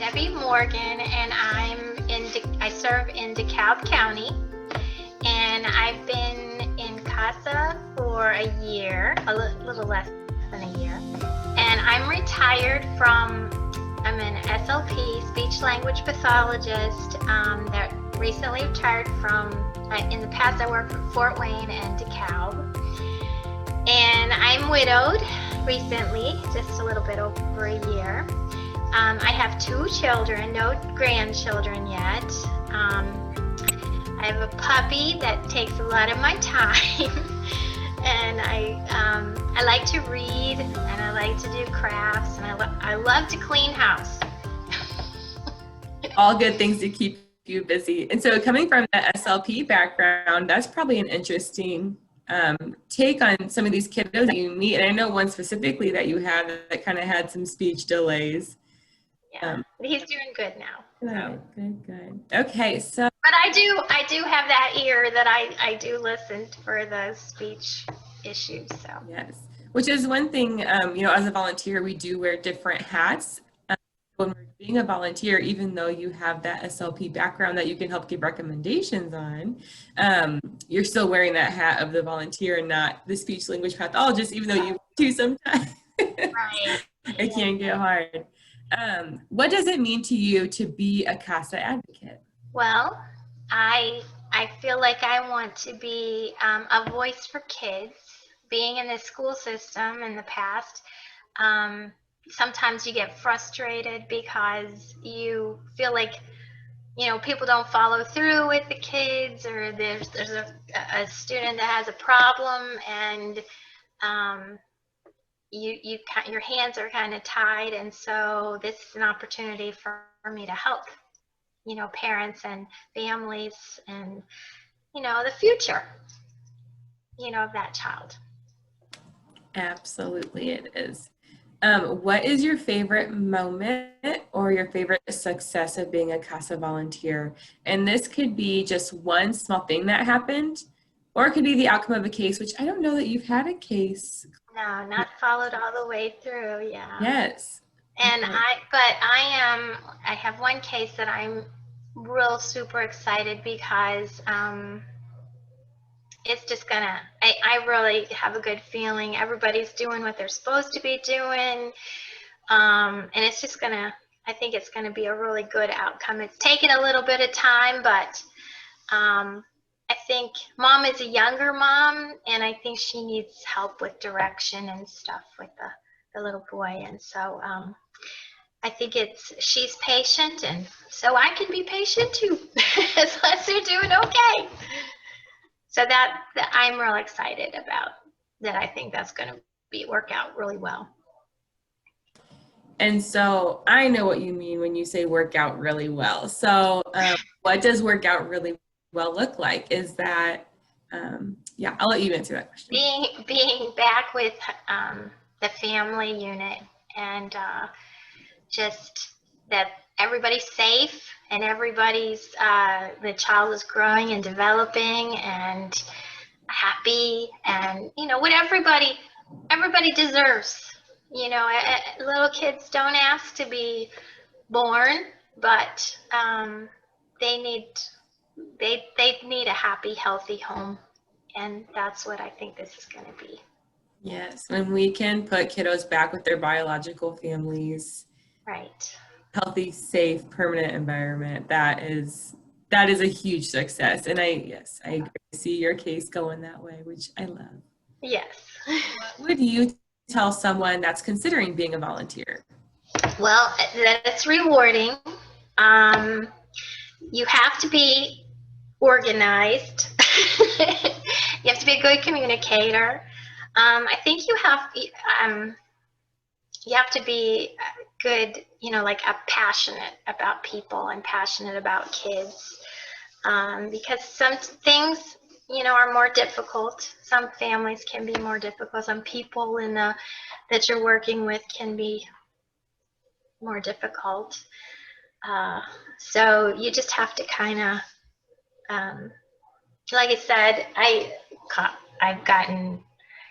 Debbie Morgan, and I serve in DeKalb County, and I've been in Casa for a year, a little less than a year, and I'm retired from. I'm an SLP, speech language pathologist, that recently retired from. In the past, I worked for Fort Wayne and DeKalb, and I'm widowed recently, just a little bit over a year. I have 2 children, no grandchildren yet. I have a puppy that takes a lot of my time, and I like to read, and I like to do crafts, and I love to clean house. All good things to keep you busy. And so coming from the SLP background, that's probably an interesting take on some of these kiddos that you meet. And I know one specifically that you have that kind of had some speech delays. Yeah, he's doing good now. Good. Okay, so. But I do have that ear that I do listen for the speech issues. So. Yes, which is one thing, as a volunteer, we do wear different hats. When we're being a volunteer, even though you have that SLP background that you can help give recommendations on, you're still wearing that hat of the volunteer and not the speech language pathologist, even though you do sometimes. Right. It can get hard. What does it mean to you to be a Casa advocate? Well, I feel like I want to be a voice for kids. Being in the school system in the past, sometimes you get frustrated because you feel like, people don't follow through with the kids, or there's a student that has a problem, and your hands are kind of tied, and so this is an opportunity for me to help, parents and families and, the future, of that child. Absolutely, it is. What is your favorite moment or your favorite success of being a Casa volunteer? And this could be just one small thing that happened, or it could be the outcome of a case, which I don't know that you've had a case. No, not followed all the way through. Yeah. Yes. And okay. I have one case that I'm real super excited because it's just I really have a good feeling. Everybody's doing what they're supposed to be doing. And it's just I think it's gonna be a really good outcome. It's taken a little bit of time, but I think Mom is a younger mom, and I think she needs help with direction and stuff with the little boy. And so I think she's patient, and so I can be patient too, as long as they're doing okay. So that I'm real excited about that. I think that's going to work out really well. And so I know what you mean when you say work out really well. So what does work out really well look like? Is that, I'll let you answer that question. Being back with the family unit, and just that everybody's safe, and everybody's the child is growing and developing and happy, and what everybody deserves. Little kids don't ask to be born, but they need a happy, healthy home, and that's what I think this is going to be. Yes, when we can put kiddos back with their biological families, right, healthy, safe, permanent environment, that is a huge success. And I agree. See your case going that way, which I love. Yes. What would you tell someone that's considering being a volunteer? Well, that it's rewarding. You have to be organized. You have to be a good communicator. I think you have to be good, passionate about people and passionate about kids, because some things, are more difficult. Some families can be more difficult. Some people that you're working with can be more difficult. So you just have to kind of, like I said, I've gotten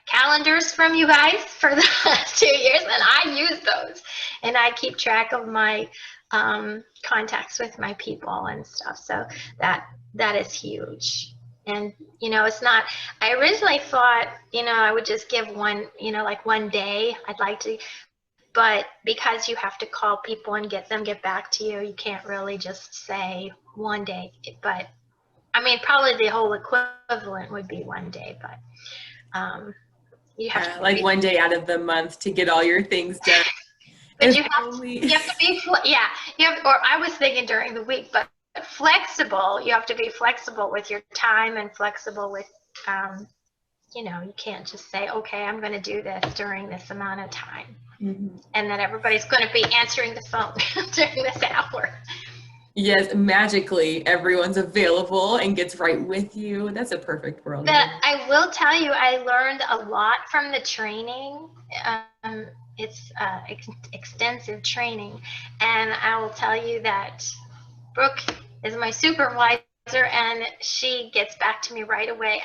calendars from you guys for the last 2 years, and I use those, and I keep track of my contacts with my people and stuff. So that is huge. And, it's not, I originally thought, I would just give one, like one day I'd like to, but because you have to call people and get back to you, you can't really just say one day. But I mean, probably the whole equivalent would be one day, but you have to like one day out of the month to get all your things done. But you have to be, or I was thinking during the week, but flexible. You have to be flexible with your time and flexible with, you can't just say, okay, I'm going to do this during this amount of time. Mm-hmm. And then everybody's going to be answering the phone during this hour. Yes, magically everyone's available and gets right with you. That's a perfect world. But I will tell you, I learned a lot from the training. It's extensive training, and I will tell you that Brooke is my supervisor, and she gets back to me right away.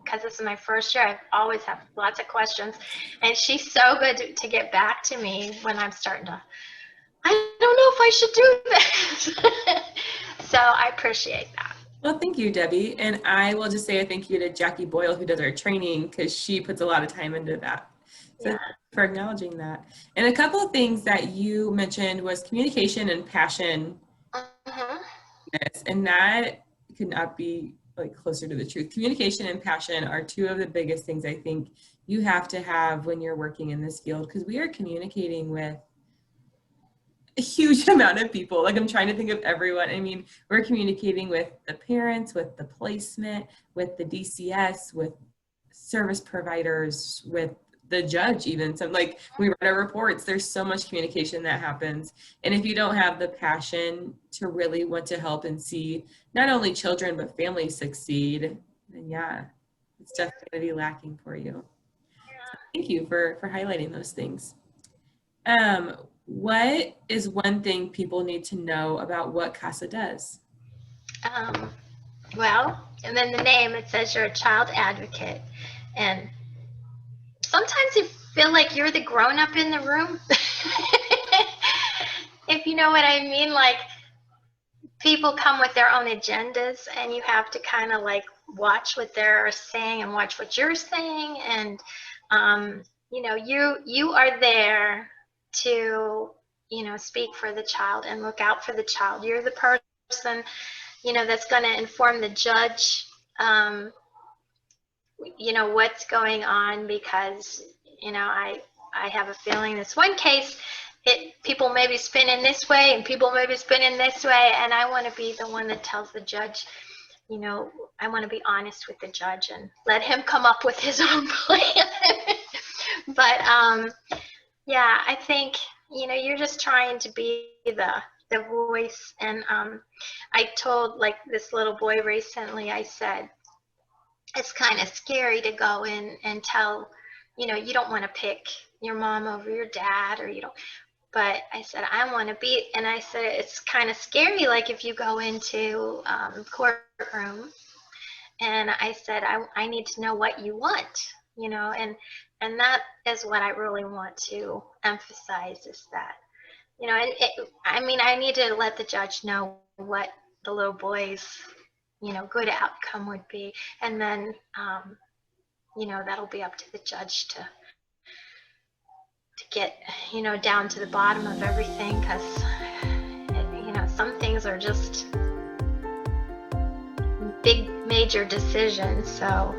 Because this is my first year, I've always have lots of questions, and she's so good to get back to me when I'm starting to, I don't know if I should do this. So I appreciate that. Well, thank you, Debbie. And I will just say a thank you to Jackie Boyle, who does our training, because she puts a lot of time into that. So thank you for acknowledging that. And a couple of things that you mentioned was communication and passion. Uh-huh. Yes, and that could not be like closer to the truth. Communication and passion are two of the biggest things I think you have to have when you're working in this field, because we are communicating with a huge amount of people. Like, I'm trying to think of everyone. I mean, we're communicating with the parents, with the placement, with the DCS, with service providers, with the judge even. So like, we write our reports, there's so much communication that happens. And if you don't have the passion to really want to help and see not only children, but families succeed, then yeah, it's definitely going to be lacking for you. So thank you for highlighting those things. What is one thing people need to know about what Casa does? Well, and then the name, it says you're a child advocate. And sometimes you feel like you're the grown-up in the room. If you know what I mean, like people come with their own agendas and you have to kind of like watch what they're saying and watch what you're saying. And, you are there to, speak for the child and look out for the child. You're the person, that's going to inform the judge, what's going on, because, I have a feeling this one case, people may be spinning this way and people may be spinning this way, and I want to be the one that tells the judge, I want to be honest with the judge and let him come up with his own plan. But, I think, you're just trying to be the voice. And I told like this little boy recently, I said, it's kind of scary to go in and tell, you don't want to pick your mom over your dad, or but I said, I want to be, and I said, it's kind of scary, like if you go into courtroom, and I said, I need to know what you want, and that is what I really want to emphasize, is that, I need to let the judge know what the little boy's, good outcome would be. And then, that'll be up to the judge to get, down to the bottom of everything, because, some things are just big, major decisions. So,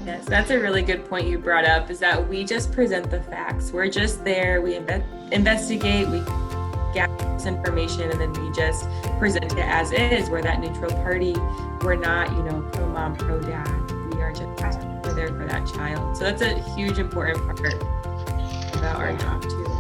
yes, that's a really good point you brought up, is that we just present the facts. We're just there, we investigate, we gather this information, and then we just present it as is. We're that neutral party. We're not, pro mom, pro dad. We are just there for that child. So that's a huge important part about our job too.